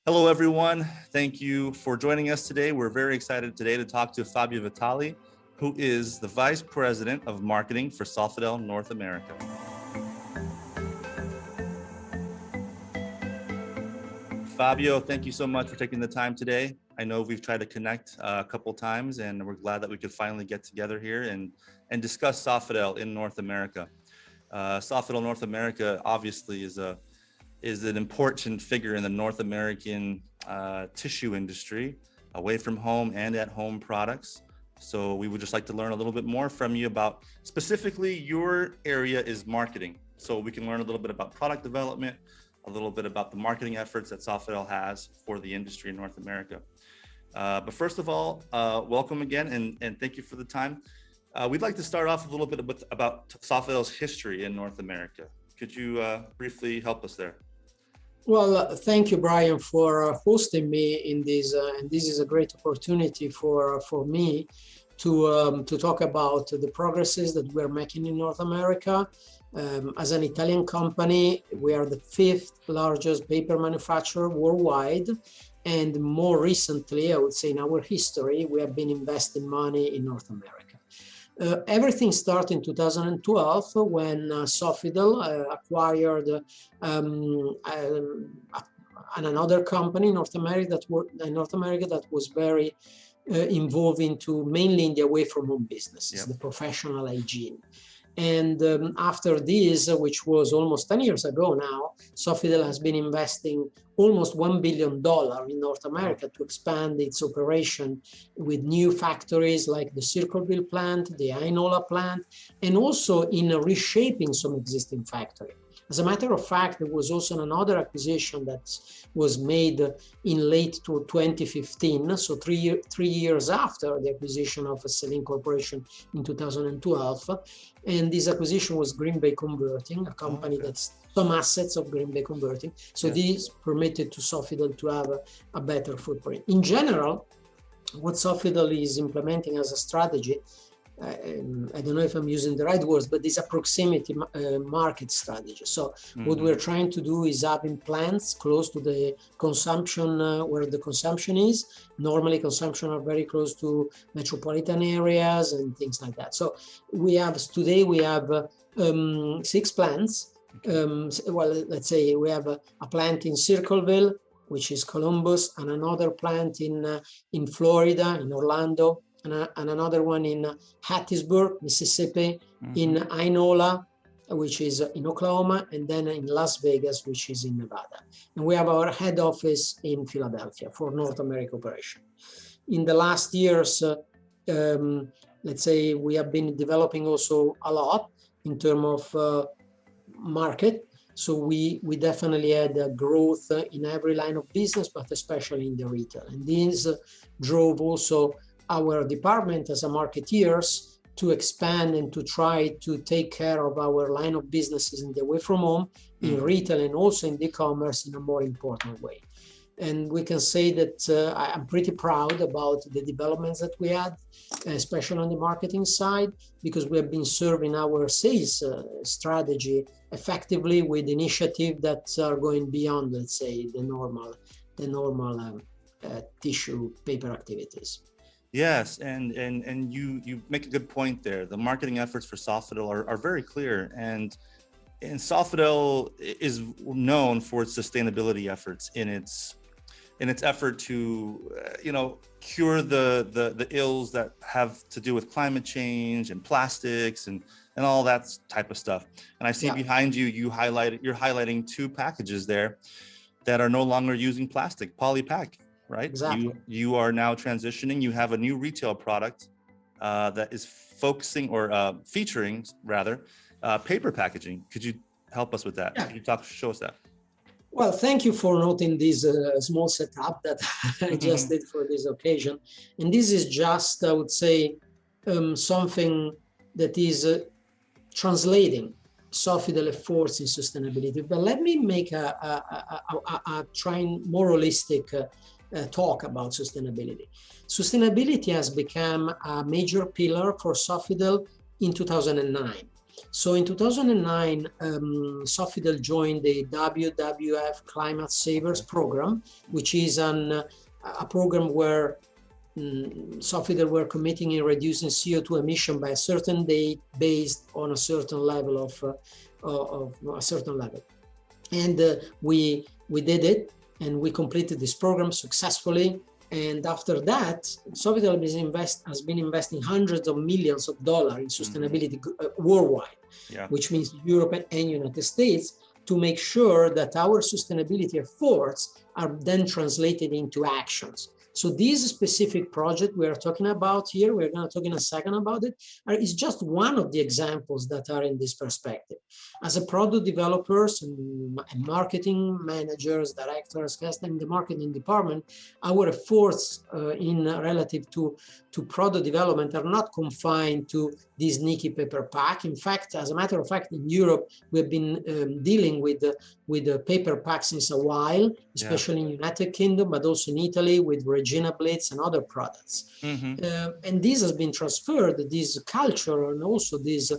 Hello, everyone. Thank you for joining us today. We're very excited today to talk to Fabio Vitali, who is the Vice President of Marketing for Sofidel North America. Fabio, thank you so much for taking the time today. I know we've tried to connect a couple times, and we're glad that we could finally get together here and discuss Sofidel in North America. Sofidel North America obviously is an important figure in the North American tissue industry, away from home and at home products. So we would just like to learn a little bit more from you about, specifically, your area is marketing. So we can learn a little bit about product development, a little bit about the marketing efforts that Sofidel has for the industry in North America. But first of all, welcome again, and thank you for the time. We'd like to start off a little bit about Sofidel's history in North America. Could you briefly help us there? Well, thank you, Brian, for hosting me in this, and this is a great opportunity for me to talk about the progresses that we're making in North America. As an Italian company, we are the 5th largest paper manufacturer worldwide, and more recently, I would say in our history, we have been investing money in North America. Everything started in 2012 when Sofidel acquired another company in North America that was very involved into mainly in the away from home businesses, the professional hygiene. And after this, which was almost 10 years ago now, Sofidel has been investing almost $1 billion in North America to expand its operation with new factories like the Circleville plant, the Ainola plant, and also in reshaping some existing factories. As a matter of fact, there was also another acquisition that was made in late 2015, so three years after the acquisition of Celine Corporation in 2012. And this acquisition was Green Bay Converting, a company that's some assets of Green Bay Converting. So this permitted to Sofidel to have a better footprint. In general, what Sofidel is implementing as a strategy, I don't know if I'm using the right words, but it's a proximity market strategy. So what we're trying to do is having plants close to the consumption, where the consumption is. Normally consumption are very close to metropolitan areas and things like that. So today we have 6 plants. Well, let's say we have a plant in Circleville, which is Columbus, and another plant in Florida, in Orlando, and another one in Hattiesburg, Mississippi, in Ainola, which is in Oklahoma, and then in Las Vegas, which is in Nevada. And we have our head office in Philadelphia for North America operation. In the last years, let's say we have been developing also a lot in terms of market. So we definitely had a growth in every line of business, but especially in the retail. And this drove also our department as a marketeers to expand and to try to take care of our line of businesses in the away from home, in retail, and also in e-commerce in a more important way. And we can say that I'm pretty proud about the developments that we had, especially on the marketing side, because we have been serving our sales strategy effectively with initiatives that are going beyond, let's say, the normal tissue paper activities. Yes, and you make a good point there. The marketing efforts for Sofidel are very clear, and Sofidel is known for its sustainability efforts in its effort to cure the ills that have to do with climate change and plastics and all that type of stuff. And I see behind you, you're highlighting 2 packages there that are no longer using plastic, Polypack. Right? Exactly. You are now transitioning. You have a new retail product that is focusing or featuring rather paper packaging. Could you help us with that? Yeah. Could you show us that? Well, thank you for noting this small setup that I just did for this occasion. And this is just, I would say, something that is translating Sofidel efforts in sustainability. But let me make a trying more holistic talk about sustainability. Sustainability has become a major pillar for Sofidel in 2009. So in 2009, Sofidel joined the WWF Climate Savers program, which is a program where Sofidel were committing in reducing CO2 emission by a certain date based on a certain level of a certain level. And we did it, and we completed this program successfully. And after that, Sofidel has been investing hundreds of millions of dollars in sustainability worldwide, which means Europe and United States, to make sure that our sustainability efforts are then translated into actions. So this specific project we are talking about here, we're going to talk in a second about it, is just one of the examples that are in this perspective. As a product developers and marketing managers, directors, in the marketing department, our efforts in relative to product development are not confined to this Niki paper pack. In fact, as a matter of fact, in Europe, we've been dealing with the paper pack since a while, especially in United Kingdom, but also in Italy with Regina Blitz and other products. And this has been transferred, this culture and also these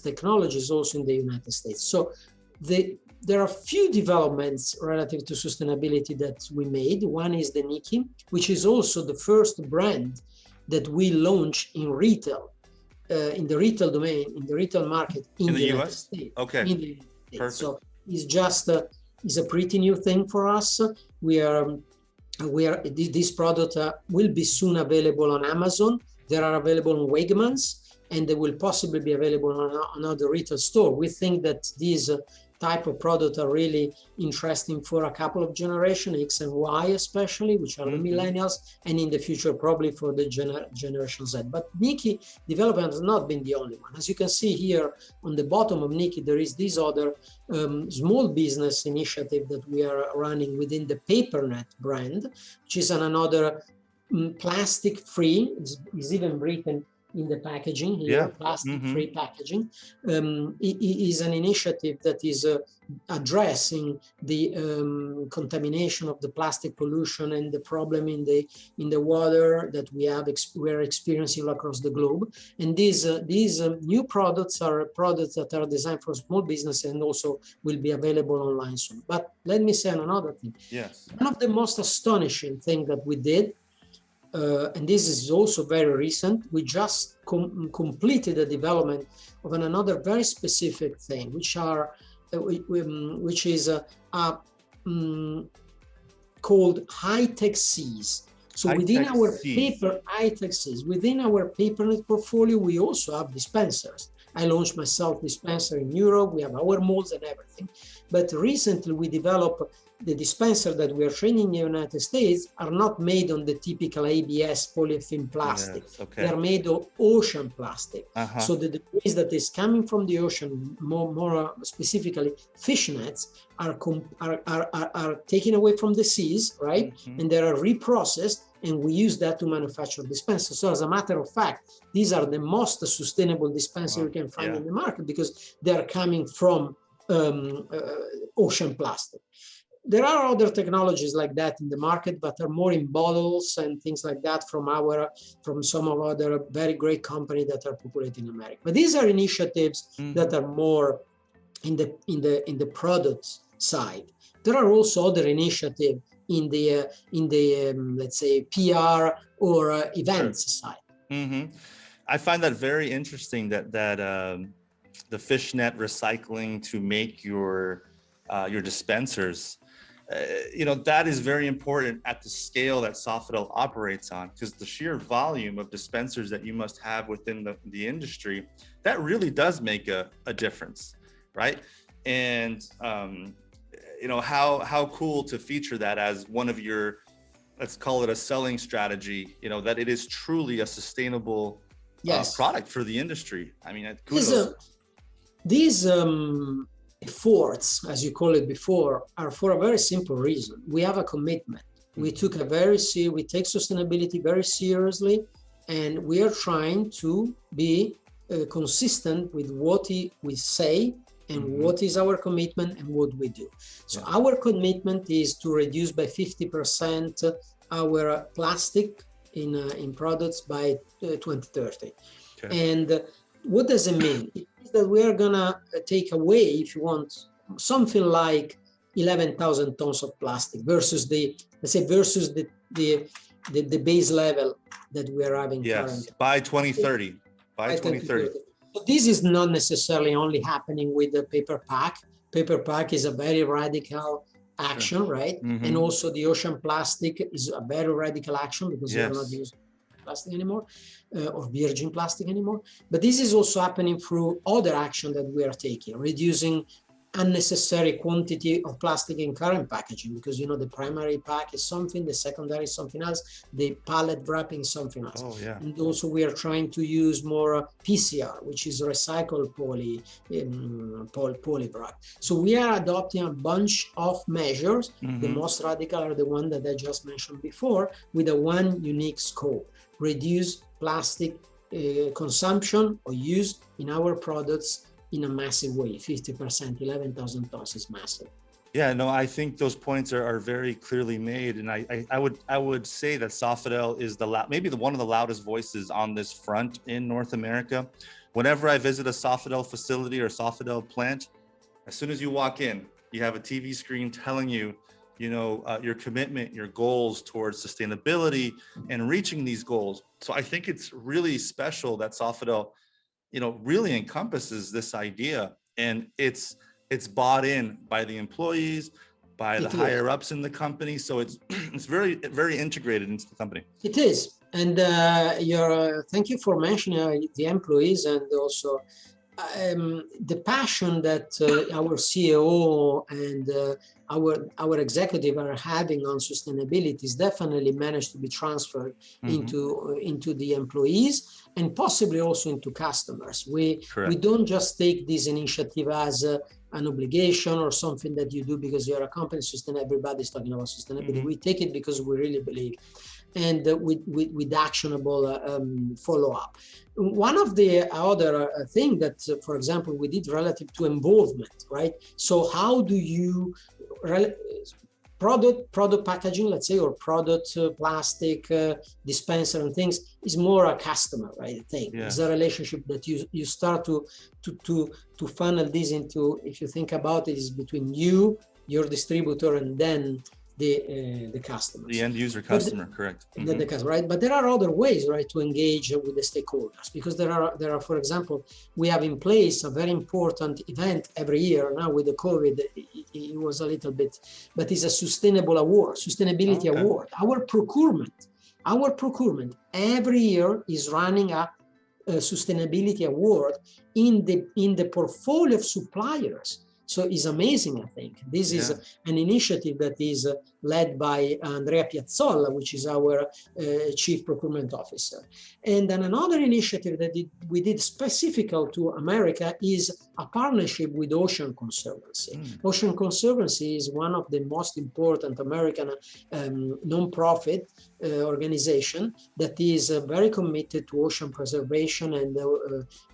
technologies also in the United States. So there are few developments relative to sustainability that we made. One is the Niki, which is also the first brand that we launched in retail, in the retail domain, in the retail market in the United States. Okay. In the United States. Perfect. So it's just is a pretty new thing for us. This product will be soon available on Amazon. They are available on Wegmans, and they will possibly be available on other retail store. We think that these type of products are really interesting for a couple of generations, X and Y especially, which are the millennials, and in the future probably for the generation Z. But Niki development has not been the only one. As you can see here on the bottom of Niki, there is this other small business initiative that we are running within the PaperNet brand, which is another plastic-free, is even written in the packaging here, plastic-free packaging. It is an initiative that is addressing the contamination of the plastic pollution and the problem in the water that we're experiencing across the globe. And these new products are products that are designed for small business and also will be available online soon. But let me say another thing. Yes. One of the most astonishing things that we did, and this is also very recent, we just completed the development of another very specific thing, which is called high-tech Cs. So within our high-tech Cs, within our PaperNet portfolio, we also have dispensers. I launched myself dispenser in Europe. We have our molds and everything. But recently we developed the dispenser that we are training in the United States are not made on the typical ABS polyethylene plastic. Yes, okay. They are made of ocean plastic. So the debris that is coming from the ocean, more specifically fish nets, are taken away from the seas, right? And they are reprocessed, and we use that to manufacture dispensers. So as a matter of fact, these are the most sustainable dispensers you can find in the market because they are coming from ocean plastic. There are other technologies like that in the market, but are more in bottles and things like that from some of other very great companies that are populating America. But these are initiatives that are more in the products side. There are also other initiatives in the let's say PR or events side. I find that very interesting that the fishnet recycling to make your dispensers. That is very important at the scale that Sofidel operates on, because the sheer volume of dispensers that you must have within the industry, that really does make a difference, right? And how cool to feature that as one of your, let's call it a selling strategy, that it is truly a sustainable product for the industry. I mean, kudos. These efforts, as you call it before, are for a very simple reason. We have a commitment. We take sustainability very seriously, and we are trying to be consistent with what we say and what is our commitment and what we do. So our commitment is to reduce by 50% our plastic in products by 2030. Okay. And what does it mean? that we are gonna take away, if you want, something like 11,000 tons of plastic versus the, let's say, versus the base level that we are having currently. By 2030. By 2030. So this is not necessarily only happening with the paper pack. Paper pack is a very radical action, right? And also the ocean plastic is a very radical action because we are not using plastic anymore or virgin plastic anymore. But this is also happening through other action that we are taking, reducing unnecessary quantity of plastic in current packaging, because you know the primary pack is something, the secondary is something else, the pallet wrapping is something else. And also we are trying to use more PCR, which is recycled polybag. So we are adopting a bunch of measures. The most radical are the one that I just mentioned before, with a one unique scope: reduce plastic consumption or use in our products in a massive way. 50%, 11,000 tons is massive. Yeah, no, I think those points are very clearly made, and I would say that Sofidel is maybe one of the loudest voices on this front in North America. Whenever I visit a Sofidel facility or Sofidel plant, as soon as you walk in, you have a TV screen telling you, your commitment, your goals towards sustainability and reaching these goals. So I think it's really special that Sofidel really encompasses this idea, and it's bought in by the employees, by the higher ups in the company. So it's very, very integrated into the company. It is. And thank you for mentioning the employees, and also the passion that our CEO and our executive are having on sustainability is definitely managed to be transferred into the employees, and possibly also into customers. We don't just take this initiative as an obligation or something that you do because you're a company. Everybody's talking about sustainability. We take it because we really believe, and with actionable follow-up. One of the other thing that, for example, we did relative to involvement, right? So how do you product packaging, let's say, or product plastic dispenser and things, is more a customer, right? Thing. It's a relationship that you start to funnel this into. If you think about it, is between you, your distributor, and then the customers. The end user customer, correct. The customer, right? But there are other ways, right, to engage with the stakeholders, because there are, for example, we have in place a very important event every year. Now with the COVID, it was a little bit, but it's a sustainability award. Our procurement every year is running a sustainability award in the portfolio of suppliers. So it's amazing, I think. This is an initiative that is led by Andrea Piazzolla, which is our Chief Procurement Officer. And then another initiative that we did specific to America is a partnership with Ocean Conservancy. Ocean Conservancy is one of the most important American non-profit organization that is very committed to ocean preservation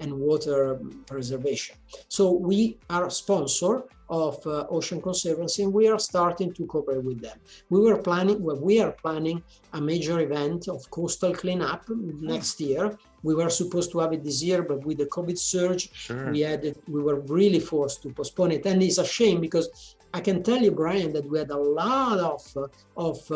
and water preservation. So we are a sponsor of Ocean Conservancy, and we are starting to cooperate with them. We are planning a major event of coastal cleanup next year. We were supposed to have it this year, but with the COVID surge, we were really forced to postpone it. And it's a shame, because I can tell you, Brian, that we had a lot of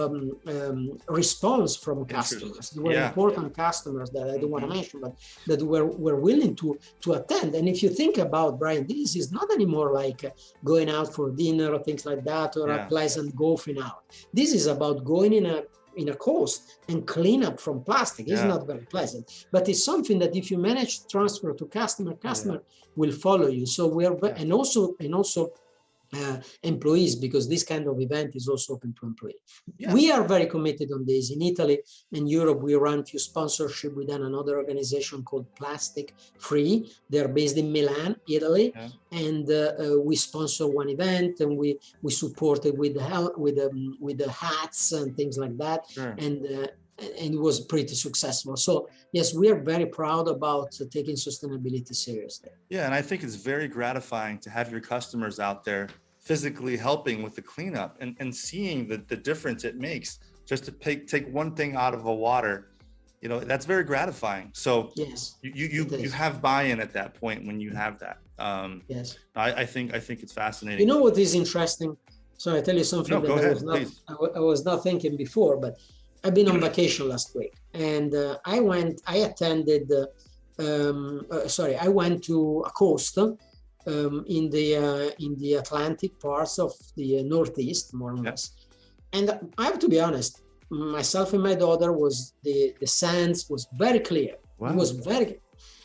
response from customers. There were important customers that I don't want to mention, but that were willing to attend. And if you think about, Brian, this is not anymore like going out for dinner or things like that, or a pleasant golfing out. This is about going in a coast and clean up from plastic. It's not very pleasant, but it's something that if you manage to transfer to customer will follow you. So we are, and also employees, because this kind of event is also open to employees. We are very committed on this. In Italy and Europe, we run few sponsorship with another organization called Plastic Free. They're based in Milan, Italy, and we sponsor one event, and we support it with the hats and things like that, and it was pretty successful. So yes, we are very proud about taking sustainability seriously. Yeah, and I think it's very gratifying to have your customers out there physically helping with the cleanup and seeing the difference it makes just to take one thing out of the water you know, that's very gratifying. So Yes, you have buy-in at that point when you have that. Yes. I think it's fascinating. You know what is interesting? So I tell you something No, that go I ahead, was not please. I was not thinking before, but I've been on vacation last week, and I went to a coast in the Atlantic parts of the Northeast, more or Yeah. less. And I have to be honest, myself and my daughter the sands was very clear. Wow. It was very,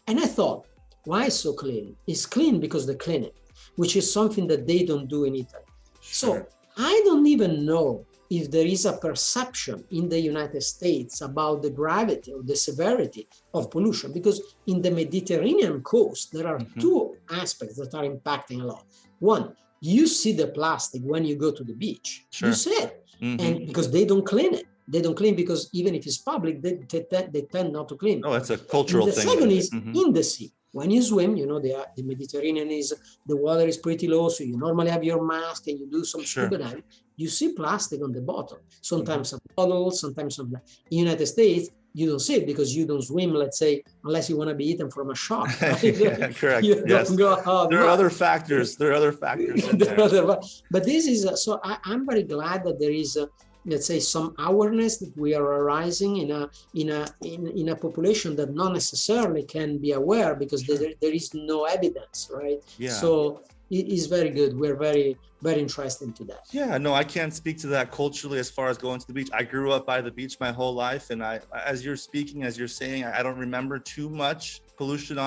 and I thought, why so clean? It's clean because they clean it, which is something that they don't do in Italy. Sure. So I don't even know if there is a perception in the United States about the gravity or the severity of pollution, because in the Mediterranean coast, there are two aspects that are impacting a lot. One, you see the plastic when you go to the beach. Sure. You see it. And because they don't clean it. They don't clean because even if it's public, they tend not to clean it. Oh, that's a cultural thing. The second is in the sea. When you swim, you know, the Mediterranean the water is pretty low, so you normally have your mask and you do some scuba diving. You see plastic on the bottom, sometimes some bottles, sometimes some. In the United States, you don't see it because you don't swim, let's say, unless you want to be eaten from a shark. Right? Yeah, correct. You don't go out. There are other factors. There are other factors in there. But this is, so I'm very glad that there is, let's say, some awareness that we are arising in a population that not necessarily can be aware because there is no evidence, right? Yeah. So it is very good. We're very, very interested into that. Yeah, no, I can't speak to that culturally as far as going to the beach. I grew up by the beach my whole life, and as you're speaking, as you're saying, I don't remember too much pollution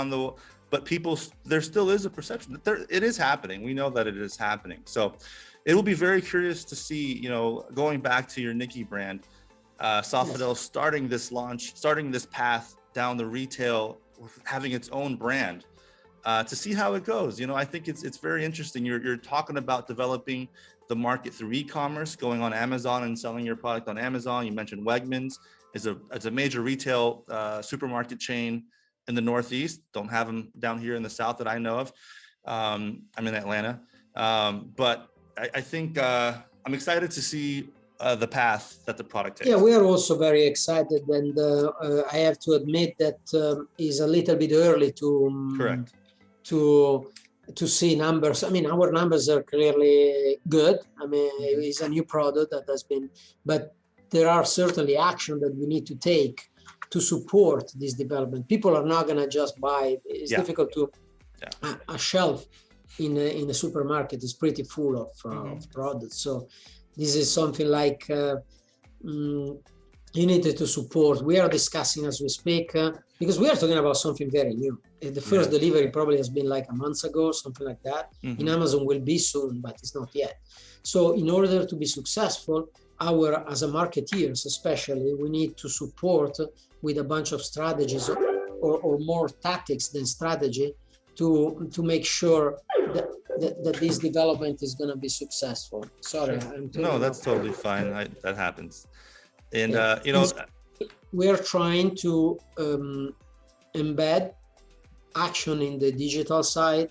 but people, there still is a perception that it is happening. We know that it is happening. So it will be very curious to see, you know, going back to your Nikki brand, Sofidel starting this path down the retail, having its own brand, to see how it goes. You know, I think it's very interesting. You're talking about developing the market through e-commerce, going on Amazon and selling your product on Amazon. You mentioned Wegmans is a major retail supermarket chain in the Northeast. Don't have them down here in the South that I know of. I'm in Atlanta, but I think I'm excited to see the path that the product takes. Yeah, we are also very excited, and I have to admit that is a little bit early to correct to see numbers. I mean, our numbers are clearly good. I mean, it's a new product that has been, but there are certainly action that we need to take to support this development. People are not going to just buy. It's difficult to a shelf in a supermarket is pretty full of products. So this is something like you needed to support. We are discussing as we speak because we are talking about something very new. The first delivery probably has been like a month ago, something like that. In Amazon will be soon, but it's not yet. So in order to be successful, as a marketeers especially, we need to support with a bunch of strategies or more tactics than strategy to make sure that this development is going to be no, that's totally fine. That happens. And you know, we are trying to embed action in the digital side,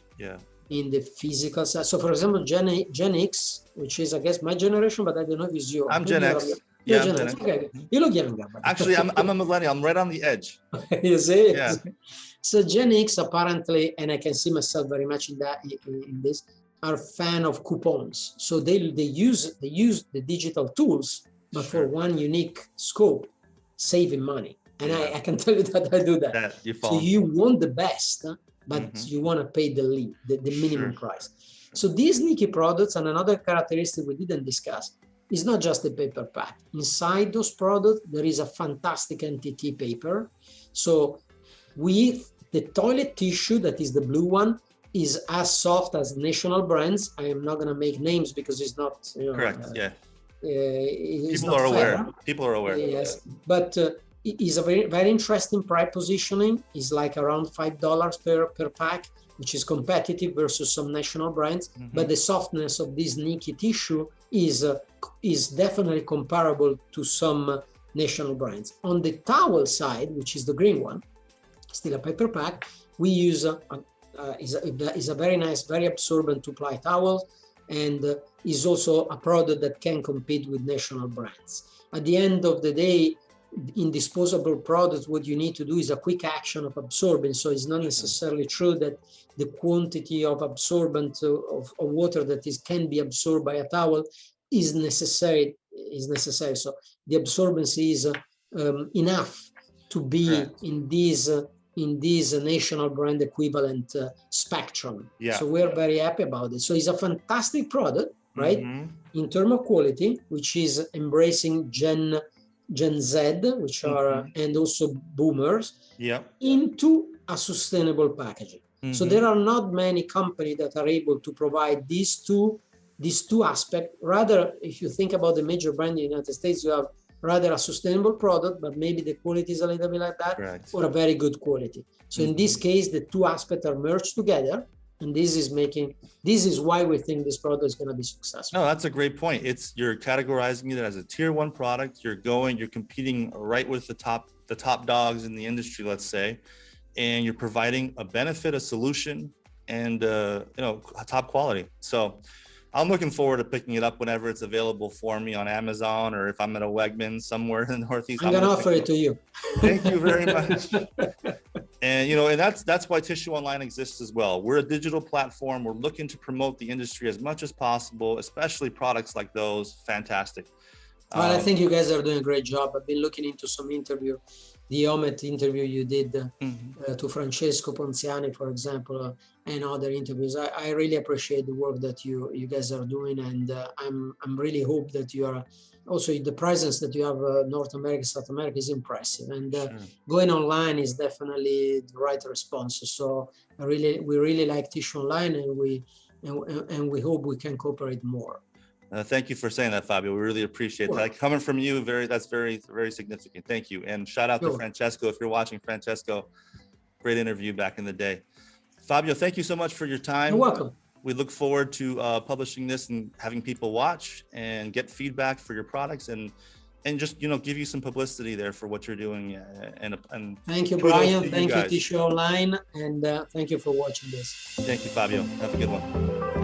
in the physical side. So for example, Gen X, which is I guess my generation, but I don't know if it's yours. I'm Gen X. Yeah, Gen X. Okay. You look younger. Actually, I'm a millennial. I'm right on the edge. You see? Yeah. So Gen X apparently, and I can see myself very much in that in this, are fan of coupons. So they use the digital tools, but for one unique scope, saving money. And I can tell you that I do that. So you want the best, but you want to pay the minimum price. So these Nikki products, and another characteristic we didn't discuss, is not just the paper pack. Inside those products, there is a fantastic NTT paper. So with the toilet tissue, that is the blue one, is as soft as national brands. I am not going to make names because it's not, you know, correct. People are aware. People are aware. Yes, but it is a very, very interesting price positioning. It's like around $5 per pack, which is competitive versus some national brands. But the softness of this Nikki tissue is definitely comparable to some national brands. On the towel side, which is the green one, still a paper pack, we use is a very nice, very absorbent two-ply towel, and is also a product that can compete with national brands. At the end of the day, in disposable products, what you need to do is a quick action of absorbing. So it's not necessarily true that the quantity of absorbent of water that can be absorbed by a towel is necessary. So the absorbency is enough to be in this national brand equivalent spectrum. So we're very happy about it. So it's a fantastic product, right? In terms of quality, which is embracing Gen Z, which are and also boomers, into a sustainable packaging. So there are not many companies that are able to provide these two aspects. Rather, if you think about the major brand in the United States, you have rather a sustainable product, but maybe the quality is a little bit like that, or a very good quality. So in this case, the two aspects are merged together, and this is why we think this product is going to be successful. No, that's a great point. You're categorizing it as a tier 1 product. You're competing right with the top dogs in the industry, let's say, and you're providing a benefit, a solution, and top quality. So I'm looking forward to picking it up whenever it's available for me on Amazon, or if I'm at a Wegmans somewhere in the Northeast. I'm gonna offer it to you. Thank you very much. And and that's why Tissue Online exists as well. We're a digital platform. We're looking to promote the industry as much as possible, especially products like those. Fantastic. Well, I think you guys are doing a great job. I've been looking into some interview, the Omet interview you did to Francesco Ponziani, for example, and other interviews. I really appreciate the work that you guys are doing, and I'm really hope that you are also the presence that you have North America, South America is impressive, and going online is definitely the right response. So we really like Tissue Online, and we hope we can cooperate more. Thank you for saying that, Fabio. We really appreciate that. Coming from you, that's very, very significant. Thank you. And shout out to Francesco. If you're watching, Francesco, great interview back in the day. Fabio, thank you so much for your time. You're welcome. We look forward to publishing this and having people watch and get feedback for your products and just, give you some publicity there for what you're doing. And thank you, Brian. Thank you, Tissue Online. And thank you for watching this. Thank you, Fabio. Have a good one.